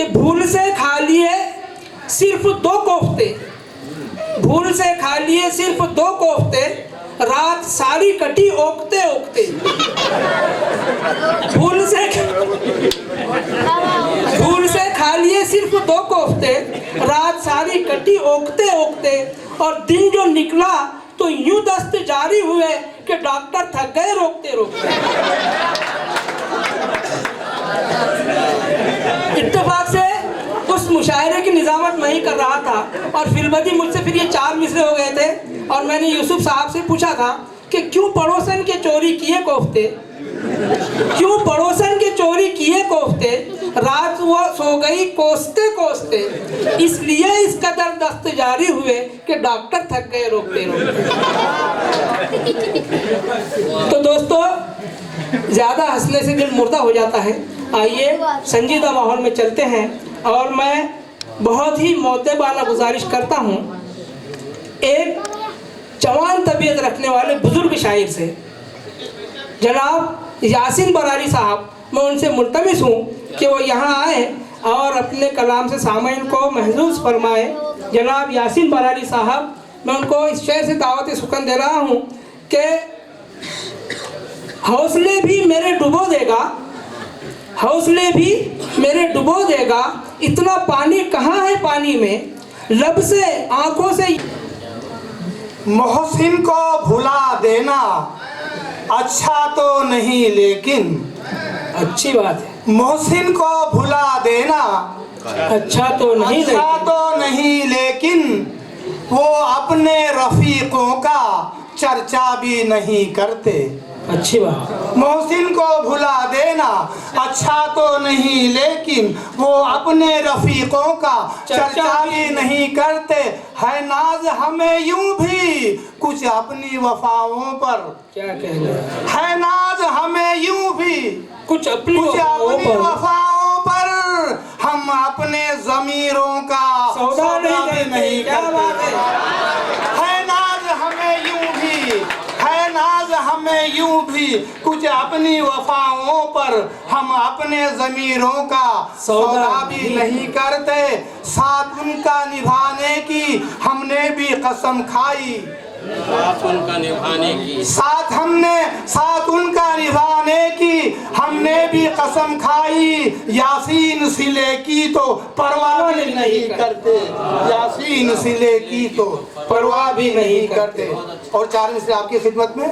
कि भूल से खा लिए सिर्फ 2 कोफ्ते, भूल से खा लिए सिर्फ 2 कोफ्ते, रात सारी कटी ओकते ओकते। भूल से खा लिए सिर्फ 2 कोफ्ते, रात सारी कटी ओकते ओकते, और दिन जो निकला तो यूं दस्त जारी हुए कि डॉक्टर थक गए रोकते रोकते। इत्तेफाक से उस मुशायरे की निजामत मैं ही कर रहा था और फिल्मदी मुझसे फिर ये 4 मिसरे हो गए थे और मैंने यूसुफ साहब से पूछा था कि क्यों पड़ोसन के चोरी किए कोफ्ते, क्यों पड़ोसन के चोरी किए कोफ्ते, रात वो सो गई कोसते कोसते, इसलिए इस कदर दस्त जारी हुए कि डॉक्टर थक गए रोकते रोकते। तो दोस्तों, ज़्यादा हंसने से दिल मुर्दा हो जाता है। आइए संजीदा माहौल में चलते हैं और मैं बहुत ही मोतबाना गुजारिश करता हूँ एक जवान तबीयत रखने वाले बुजुर्ग शायर से, जनाब यासीन बरारी साहब। मैं उनसे मुल्तमिस हूँ कि वो यहाँ आए और अपने कलाम से सामईन को महसूस फरमाए। जनाब यासीन बरारी साहब, मैं उनको इस शेर से दावत सुकन दे रहा हूँ कि हौसले भी मेरे डुबो देगा, हौसले भी मेरे डुबो देगा, इतना पानी कहाँ है पानी में, लब से आंखों से। मोहसिन को भुला देना अच्छा तो नहीं, लेकिन अच्छी बात है। मोहसिन को भुला देना अच्छा तो नहीं, अच्छा तो नहीं, लेकिन वो अपने रफीकों का चर्चा भी नहीं करते। अच्छी बात। मोहसिन को भुला देना अच्छा तो नहीं, लेकिन वो अपने रफीकों का चर्चा भी नहीं करते। है नाज हमें यूं भी कुछ अपनी वफाओं पर, क्या कहना है नाज हमें यूं भी कुछ अपनी वफाओं पर, हम अपने ज़मीरों का सौदा नहीं करते। है नाज हमें यूं भी, है नाज हमें यूं भी कुछ अपनी वफाओं पर, हम अपने ज़मीरों का सौदा भी नहीं करते। साथ उनका निभाने की हमने भी कसम खाई, साथ उनका निभाने की, साथ उनका निभाने की हमने भी कसम खाई। यासीन सिले की तो परवाह भी नहीं करते, यासीन सिले की तो परवाह भी नहीं करते। और 4 मिसरे आपकी खिदमत में।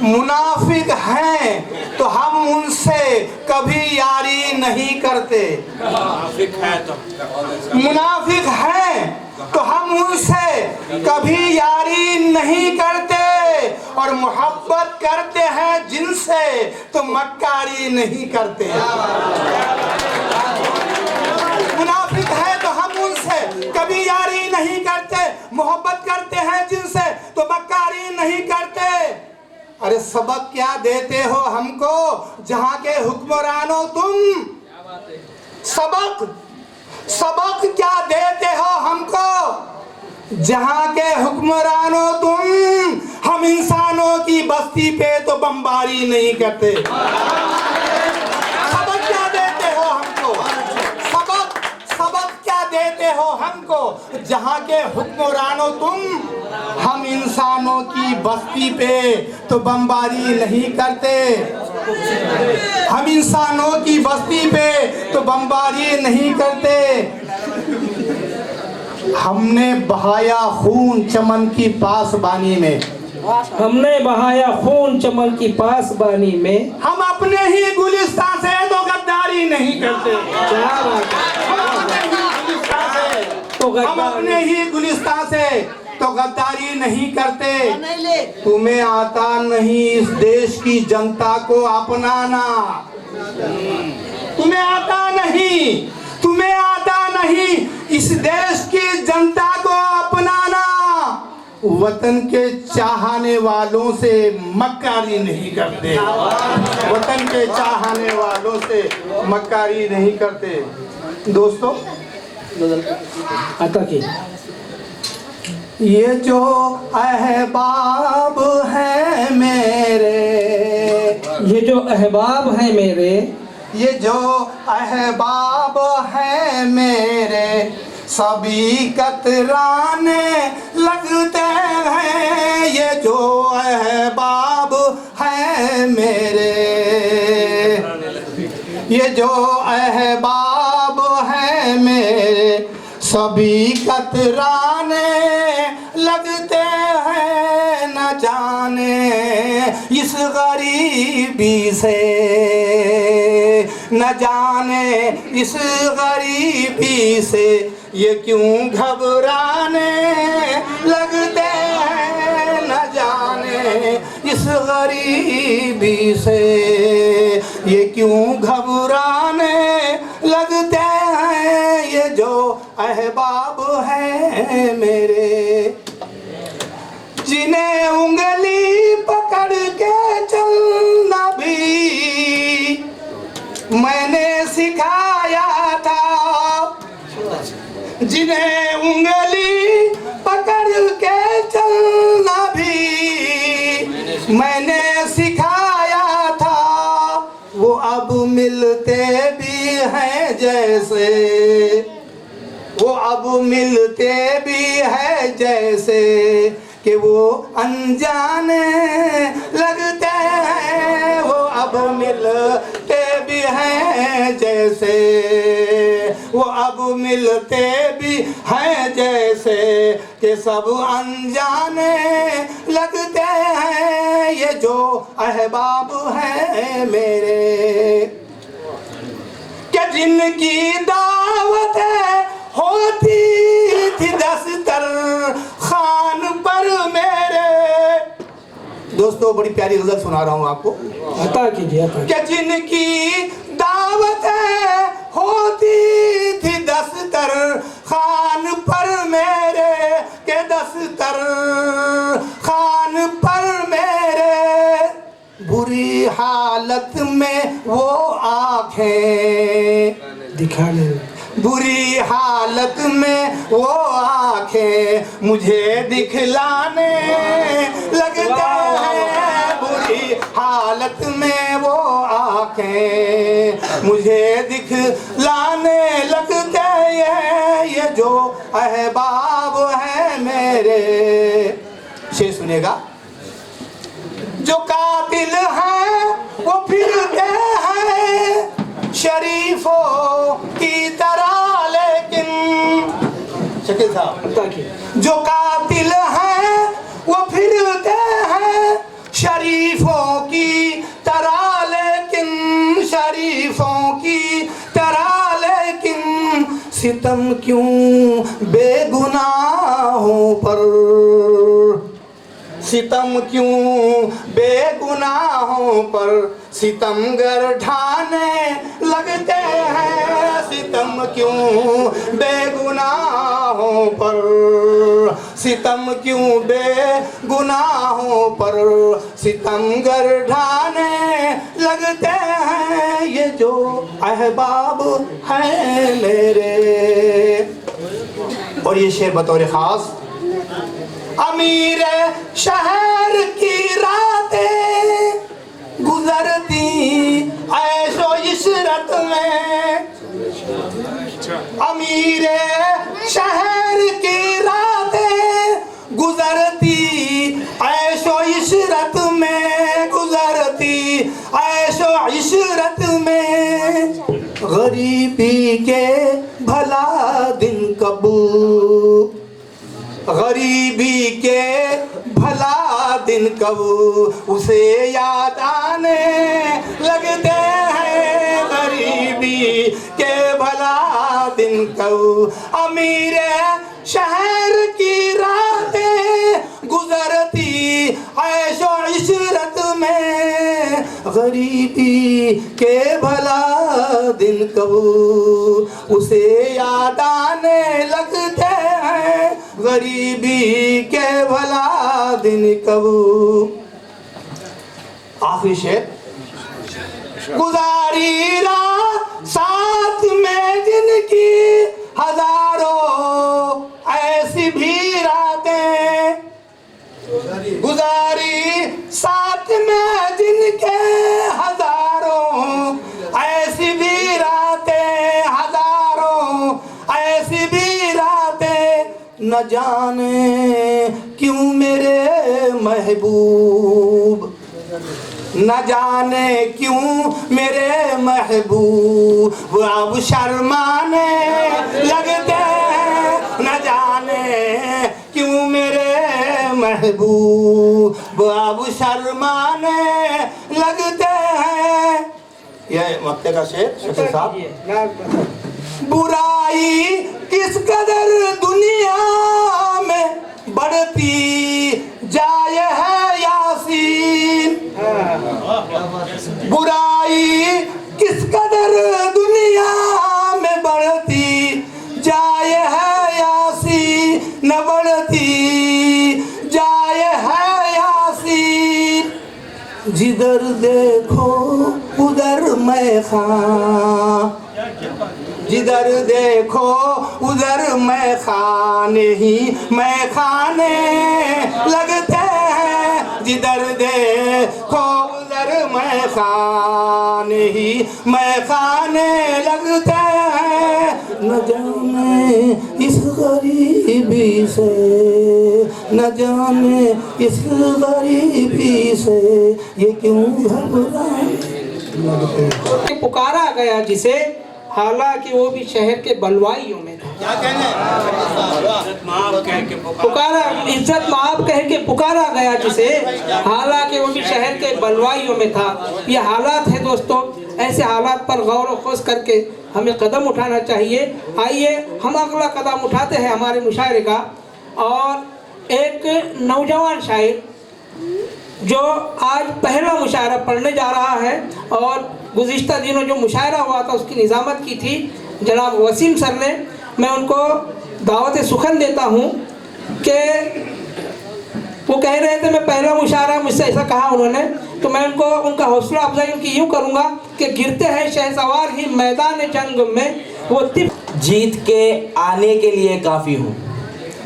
मुनाफिक हैं तो हम उनसे कभी यारी नहीं करते, मुनाफिक हैं तो हम उनसे कभी यारी नहीं करते, और मोहब्बत करते हैं जिनसे तो मक्कारी नहीं करते। मुनाफिक है तो हम उनसे कभी यारी नहीं करते, मोहब्बत करते हैं जिनसे तो मक्कारी नहीं करते। अरे सबक क्या देते हो हमको जहाँ के हुक्मरानों तुम, सबक क्या देते हो हमको जहाँ के हुक्मरानों तुम, हम इंसानों की बस्ती पे तो बमबारी नहीं करते। सबक क्या देते हो हमको, सबक क्या देते हो हमको जहाँ के हुक्मरानों तुम, हम इंसानों की बस्ती पे तो बमबारी नहीं करते, हम इंसानों की बस्ती पे तो बमबारी नहीं करते। हमने बहाया खून चमन की पासबानी में, हमने बहाया खून चमन की पासबानी में, हम अपने ही गुलिस्तान से तो गद्दारी नहीं करते। हम अपने ही गुलिस्तान से तो गद्दारी नहीं करते। तुम्हें आता नहीं इस देश की जनता को अपनाना, तुम्हें आता नहीं इस देश की जनता को अपनाना। वतन के चाहने वालों से मक्कारी नहीं करते, वतन के चाहने वालों से मक्कारी नहीं करते। दोस्तों, आता की ये जो अहबाब हैं मेरे, ये जो अहबाब हैं मेरे, ये जो अहबाब हैं मेरे सभी कतराने लगते हैं। ये जो अहबाब हैं मेरे, ये जो अहबाब हैं मेरे सभी कतराने लगते हैं। न जाने इस गरीबी से, न जाने इस गरीबी से ये क्यों घबराने लगते हैं। न जाने इस गरीबी से ये क्यों घबराने लगते हैं। ये जो अहबाब हैं मेरे, जिन्हें उंगली पकड़ के चलना भी मैंने सिखाया था। जिन्हें उंगली पकड़ के चलना भी मैंने सिखाया था, वो अब मिलते भी हैं जैसे, वो अब मिलते भी है जैसे कि वो अनजाने लगते हैं। वो अब मिलते भी हैं जैसे, वो अब मिलते भी हैं जैसे कि सब अनजाने लगते हैं। ये जो अहबाब हैं मेरे, क्या जिनकी दावत होती थी दस्तर खान पर मेरे। दोस्तों बड़ी प्यारी गजल सुना रहा हूँ आपको, अता कीजिए। क्या जिनकी दावत होती थी दस्तर खान पर मेरे, के दस्तर खान पर मेरे, बुरी हालत में वो आंखें दिखाने, बुरी हालत में वो आंखें मुझे दिखलाने लगते हैं। बुरी हालत में वो आंखें मुझे दिखलाने लगते हैं। ये जो अहबाब हैं मेरे, शेर सुनेगा। जो कातिल हैं वो फिरते हैं शरीफों की तरह, लेकिन शकील साहब, जो कातिल हैं वो फिरते हैं शरीफों की तरह, लेकिन शरीफों की तरह, लेकिन सितम क्यों बेगुनाहों पर, सितम क्यों बेगुनाहों पर सितमगर ढाने लगते हैं। सितम क्यों बेगुनाहों पर, सितम क्यों बेगुनाहों पर सितमगर ढाने लगते हैं। ये जो अहबाब हैं मेरे। और ये शेर बतौर खास, अमीर शहर की रातें गुजरती ऐशो इशरत में, अमीर शहर की रातें गुजरती ऐशो इशरत में, गुजरती ऐशो इशरत में, गरीबी के भला दिन कब, गरीबी के भला दिन कब उसे याद आने लगते हैं। गरीबी के भला दिन कब, अमीर शहर की रातें गुजरती ऐशो इशरत में, गरीबी के भला दिन कब उसे याद आने लगते हैं। गरीबी के भला दिन कब। आखिरी शेर, गुजारी रात साथ में जिनकी हजारों ऐसी भी रातें, गुजारी साथ में जिनके हजारों ऐसी न जाने क्यों मेरे महबूब, न जाने क्यों मेरे महबूब वो अब शर्माने लगते हैं, न जाने क्यों मेरे महबूब वो अब शर्माने लगते हैं। यह वक्ते का शेर शकील साहब। बुराई किस कदर दुनिया में बढ़ती जाए है यासीन, बुराई किस कदर दुनिया में बढ़ती जाए है यासीन, न बढ़ती जाए है यासीन। जिधर देखो उधर मैं खां, जिधर देखो उधर मैं खाने ही मैं खाने लगते हैं, जिधर देखो उधर मैं खाने ही मैं खाने लगते हैं। न जाने इस गरीबी से, न जाने इस गरीबी से ये क्यों घबराए। पुकारा गया जिसे, हालांकि वो भी शहर के बलवाइयों में था। क्या कहने पुकारा, इज्जत माफ कह के पुकारा गया जिसे, हालांकि वो भी शहर के बलवाइयों में था। ये हालात है दोस्तों, ऐसे हालात पर गौर व खोज करके हमें कदम उठाना चाहिए। आइए हम अगला कदम उठाते हैं हमारे मुशायरे का। और एक नौजवान शायर जो आज पहला मुशायरा पढ़ने जा रहा है, और गुज़िश्ता दिनों जो मुशायरा हुआ था उसकी निज़ामत की थी जनाब वसीम सर ने। मैं उनको दावत सुखन देता हूँ कि वो कह रहे थे मैं पहला मुशायरा, मुझसे ऐसा कहा उन्होंने, तो मैं उनको उनका हौसला अफजाई उनकी यूँ करूँगा कि गिरते हैं शहसवार ही मैदान जंग में, वो जीत के आने के लिए काफ़ी हूँ,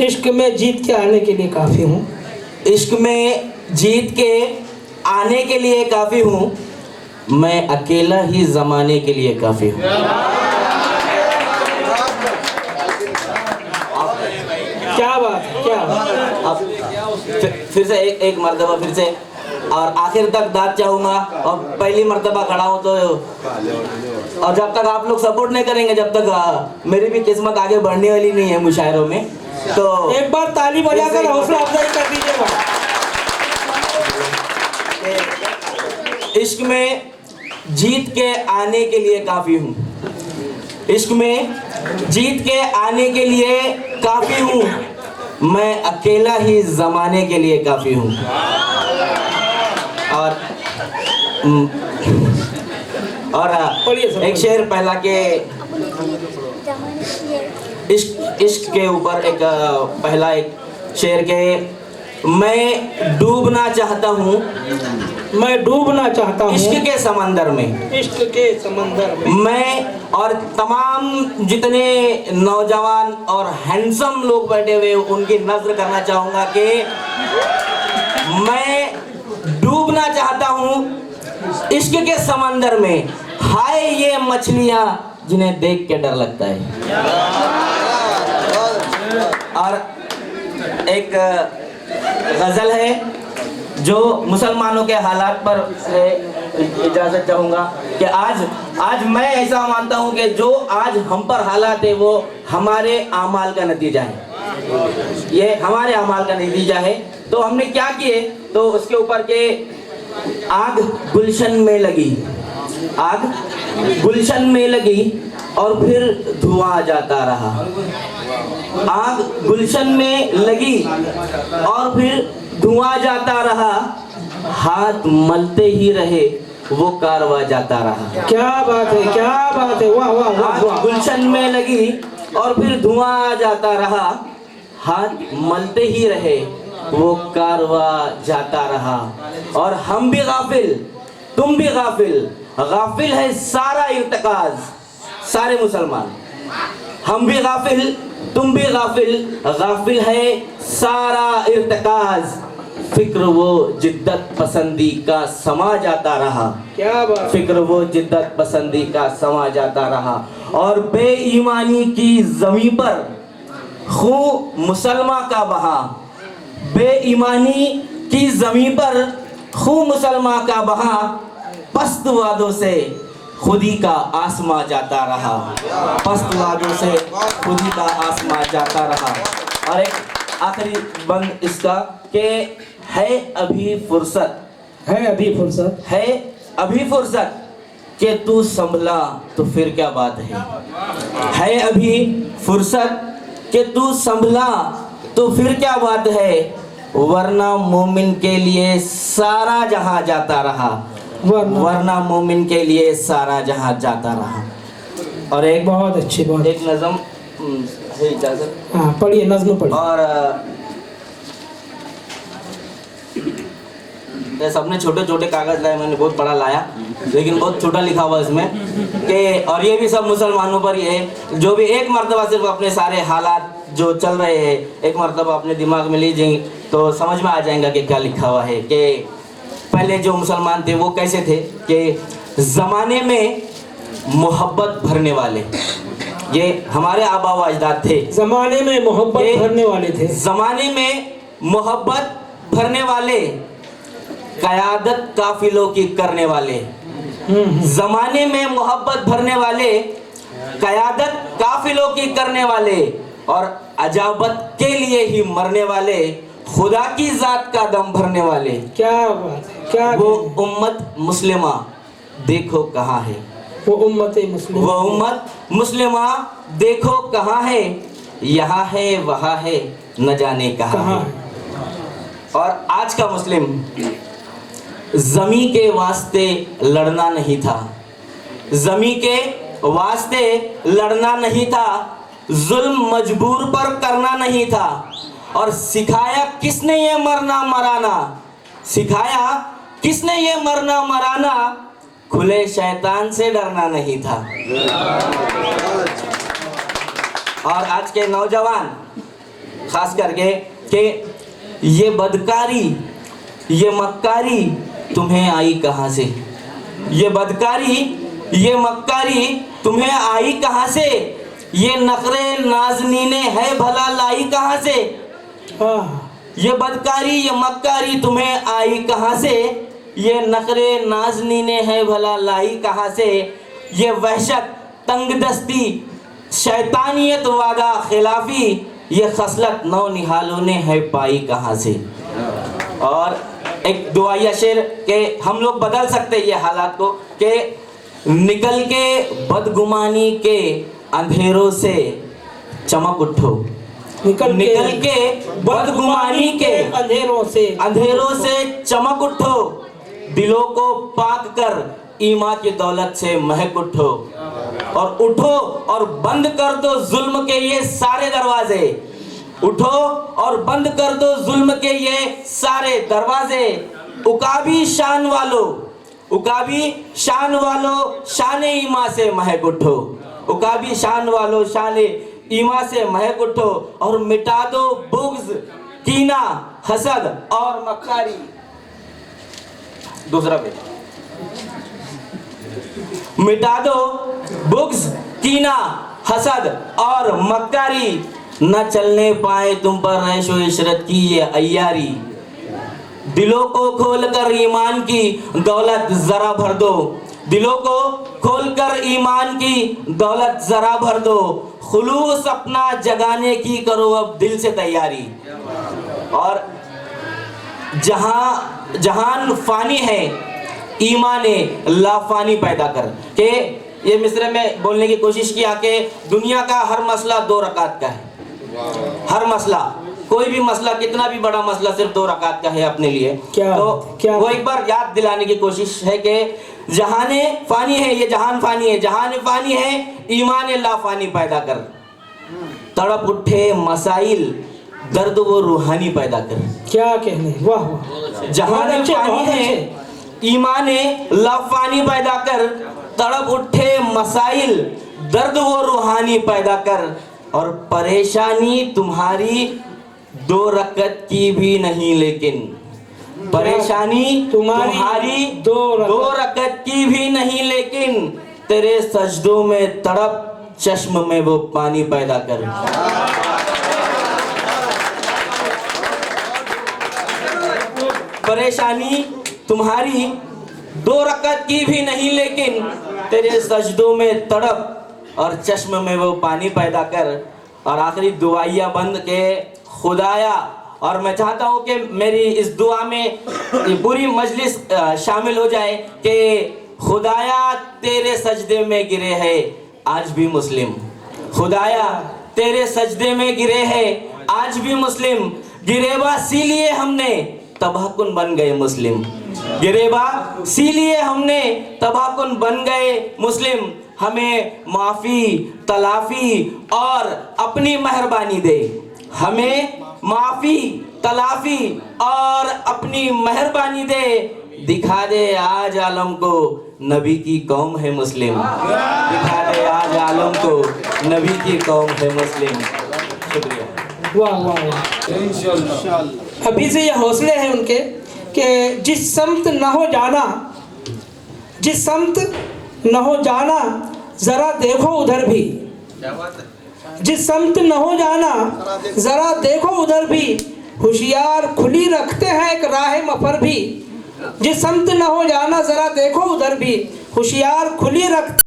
इश्क में जीत के आने के लिए काफ़ी हूँ, इश्क में जीत के आने के लिए काफ़ी हूँ, मैं अकेला ही ज़माने के लिए काफ़ी हूँ। क्या बात है, क्या अब फिर से एक मर्तबा फिर से, और आखिर तक दाद चाहूँगा, और पहली मर्तबा खड़ा हूँ तो, और जब तक आप लोग सपोर्ट नहीं करेंगे, जब तक मेरी भी किस्मत आगे बढ़ने वाली नहीं है मुशायरों में, तो एक बार ताली बजाकर हौसला अफजाई कर दीजिएगा। इश्क में जीत के आने के लिए काफ़ी हूँ, इश्क में जीत के आने के लिए काफ़ी हूँ, मैं अकेला ही ज़माने के लिए काफ़ी हूँ। और एक शेर पहला के इश्क के ऊपर एक पहला एक शेर के, मैं डूबना चाहता हूँ, मैं डूबना चाहता हूँ इश्क के समंदर में, इश्क के समंदर में। मैं और तमाम जितने नौजवान और हैंडसम लोग बैठे हुए उनकी नज़र करना चाहूँगा कि मैं डूबना चाहता हूँ इश्क के समंदर में, हाय ये मछलियाँ जिन्हें देख के डर लगता है। और एक गज़ल है जो मुसलमानों के हालात पर है, इजाज़त चाहूँगा कि आज मैं ऐसा मानता हूँ कि जो आज हम पर हालात है वो हमारे आमाल का नतीजा है, ये हमारे आमाल का नतीजा है। तो हमने क्या किए, तो उसके ऊपर के आग गुलशन में लगी, आग गुलशन में लगी और फिर धुआं जाता रहा, आग गुलशन में लगी और फिर धुआं जाता रहा, हाथ मलते ही रहे वो कारवा जाता रहा। क्या बात है, क्या बात है, वाह वाह वाह वाह। गुलशन में लगी और फिर धुआं जाता रहा, हाथ मलते ही रहे वो कारवा जाता रहा। और हम भी गाफिल, तुम भी गाफिल, गाफिल है सारा इर्तिकाज, सारे मुसलमान। हम भी गाफिल, तुम भी गाफिल, गाफिल है सारा इर्तिकाज। फिक्र वो जिद्दत पसंदी का समा जाता रहा, क्या बात। फिक्र वो जिद्दत पसंदी का समा जाता रहा। और बेईमानी की जमीन पर खून मुसलमान का बहा, बेईमानी की जमीन पर खून मुसलमान का बहा, पस्त वादों से खुदी का आसमां जाता रहा, पस्त वादों से खुदी का आसमां जाता रहा। और एक आखिरी बंद इसका कि है अभी फुर्सत, है अभी फुर्सत, है अभी फुर्सत कि तू संभला तो फिर क्या बात है अभी फुर्सत कि तू संभला तो फिर क्या बात है, वरना मोमिन के लिए सारा जहां जाता रहा, वरना मोमिन के लिए सारा जहां जाता रहा। और एक बहुत अच्छी बात। एक नज़म है, इजाजत? हाँ पढ़िए, नज़्म पढ़िए। और सबने छोटे छोटे कागज लाए, मैंने बहुत बड़ा लाया लेकिन बहुत छोटा लिखा हुआ इसमें कि, और ये भी सब मुसलमानों पर ही है। जो भी एक मर्तबा सिर्फ अपने सारे हालात जो चल रहे हैं एक मर्तबा अपने दिमाग में लीजिए तो समझ में आ जाएगा कि क्या लिखा हुआ है। कि पहले जो मुसलमान थे वो कैसे थे कि ज़माने में मोहब्बत भरने वाले, ये हमारे आबा व अजदाद थे, ज़माने में मोहब्बत भरने वाले थे, ज़माने में मोहब्बत भरने वाले, क़यादत काफिलों की करने वाले, ज़माने में मोहब्बत भरने वाले, क़यादत काफिलों की करने वाले, और अजाबत के लिए ही मरने वाले, खुदा की ज़ात का दम भरने वाले। क्या बात है, क्या वो उम्मत मुस्लिमा देखो कहाँ है, वो उम्मत मुस्लिम, वो उम्मत मुस्लिमा देखो कहाँ है, यहाँ है वहाँ है न जाने कहाँ है। और आज का मुस्लिम ज़मी के वास्ते लड़ना नहीं था, ज़मी के वास्ते लड़ना नहीं था, जुल्म मजबूर पर करना नहीं था। और सिखाया किसने ये मरना मराना, सिखाया किसने ये मरना मराना, खुले शैतान से डरना नहीं था। और आज के नौजवान खास करके कि ये बदकारी, ये मक्कारी तुम्हें आई कहाँ से, ये बदकारी, ये मक्कारी तुम्हें आई कहाँ से, ये नखरे नाज़नीने है भला लाई कहाँ से, ये बदकारी ये मक्कारी तुम्हें आई कहाँ से, ये नखरे नाज़नीने है भला लाई कहाँ से, ये वहशत तंगदस्ती शैतानियत वादा खिलाफी, ये खसलत नौ निहालों ने है पाई कहाँ से। और एक दुआया शेर के हम लोग बदल सकते ये हालात को कि निकल के बदगुमानी के अंधेरों से चमक उठो, निकल के बदगुमानी के अंधेरों से चमक उठो, दिलों को पाक कर ईमान की दौलत से महक उठो, और उठो और बंद कर दो जुल्म के ये सारे दरवाजे, उठो और बंद कर दो जुल्म के ये सारे दरवाजे। उकाबी शान वालों, उकाबी शान वालों शान ईमान से महक उठो, उकाबी शान वालों शान ईमान से महक उठो, और मिटा दो बुग़्ज़ कीना हसद और मक्कारी। दूसरा पे मिटा दो बुग़्ज़ कीना हसद और मक्कारी, न चलने पाए तुम पर ऐशो इशरत की ये अय्यारी। दिलों को खोलकर ईमान की दौलत जरा भर दो, दिलों को खोलकर ईमान की दौलत जरा भर दो, खुलूस अपना जगाने की करो अब दिल से तैयारी। और जहान फानी है ईमान लाफानी पैदा कर के, ये मिस्र में बोलने की कोशिश किया कि दुनिया का हर मसला 2 रकात का है, हर मसला, कोई भी मसला कितना भी बड़ा मसला सिर्फ 2 रकात का है अपने लिए। तो वो एक बार याद दिलाने की कोशिश है कि जहाने फानी है, ये जहान फानी है, जहान फानी है ईमान लाफानी पैदा कर, तड़प उठे मसाइल दर्द वो रूहानी पैदा कर। क्या कहने, वाह वाह, जहान फानी है ईमान लाफानी पैदा कर, तड़प उठे मसाइल दर्द वो रूहानी पैदा कर, और परेशानी तुम्हारी 2 रकत की भी नहीं, लेकिन परेशानी तुम्हारी 2 रकत की भी नहीं, लेकिन तेरे सजदों में तड़प चश्म में वो पानी पैदा कर। परेशानी तुम्हारी 2 रकत की भी नहीं, लेकिन तेरे सजदों में तड़प और चश्म में वो पानी पैदा कर। और आखिरी दुआइया बंद के खुदाया, और मैं चाहता हूँ कि मेरी इस दुआ में ये पूरी मजलिस शामिल हो जाए कि खुदाया तेरे सजदे में गिरे हैं आज भी मुस्लिम, खुदाया तेरे सजदे में गिरे हैं आज भी मुस्लिम, गिरेबा सी लिए हमने तबाहकुन बन गए मुस्लिम, गिरेबा सी लिए हमने तबाहकुन बन गए मुस्लिम। हमें माफ़ी तलाफ़ी और अपनी मेहरबानी दे, हमें माफ़ी तलाफ़ी और अपनी मेहरबानी दे, दिखा दे आज आलम को नबी की कौम है मुस्लिम, दिखा दे आज आलम को नबी की कौम है मुस्लिम। शुक्रिया। वाह वाह वाह। अभी से ये हौसले हैं उनके कि जिस समत न हो जाना, जिस समत न हो जाना ज़रा देखो उधर भी, जिस समत न हो जाना ज़रा देखो उधर भी, होशियार खुली रखते हैं एक राह मफर भी, जिस समत न हो जाना ज़रा देखो उधर भी, होशियार खुली रखते